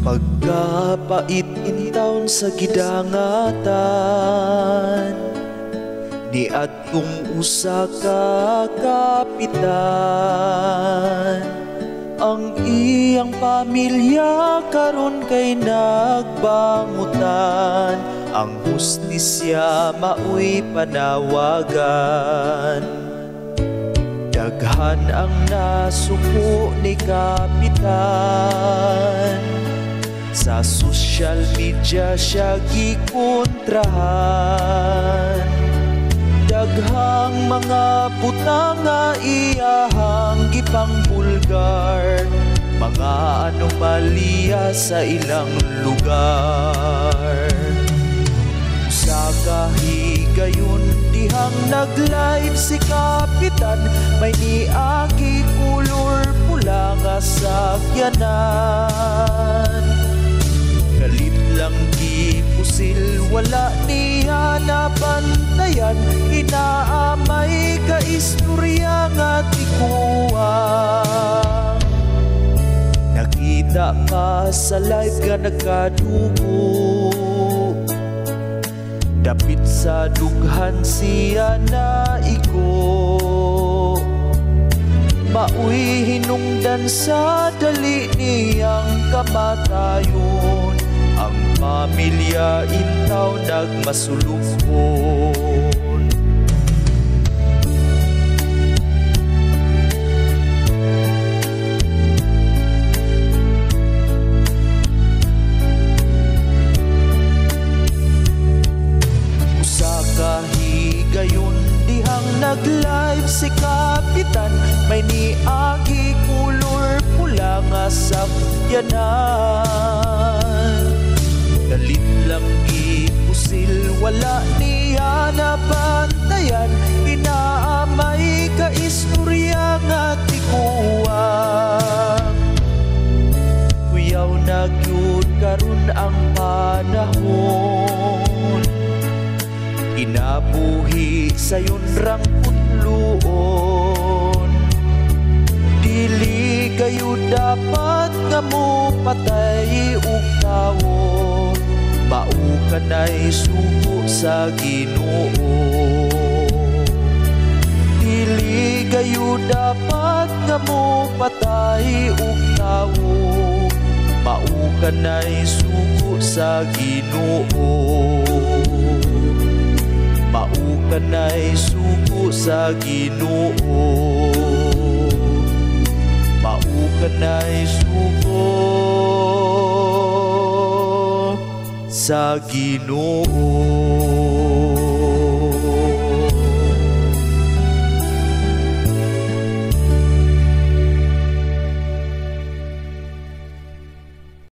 Pagkapait intawon sa gidangatan, ni adtong usa ka kapitan. Ang iyang pamilya karon kay nagbangutan, ang hustisya maoy panawagan. Daghan ang nasuko ni kapitan, sa social media siya gikontrahan. Daghang mga butang nga iyahang gipangbulgar, mga anomalya sa ilang lugar. Sa kahigayon dihang nag-live si kapitan, may niagi kulor pula nga sakyanan. Galit lang gipusil, wala niya nabantayan, inaamay ka istorya nga tikuha. Nakita ka sa live ka nagkadugo, dapit sa dughan siya na igo. Maoy hinungdan sa dali niyang kamatayon, ang pamilya intaw nagmasulukon. Usa kahigayon dihang nag-live si kapitan, may niagi kulor pula nga sakyanan. Galit lang gipusil, wala niya nabantayan, inaamay ka istorya nga tikuwang. Kuyaw na gyud karon ang panahon, inabuhi sayon rang putluon. Dili kayo dapat nga mo patay ug tawo, maukanay sugo sa Ginoo. Dili kayo dapat nga mo patay ug tawo, maukanay sugo sa Ginoo. Maukanay sugo sa Ginoo, maukanay sugo sa Ginoo.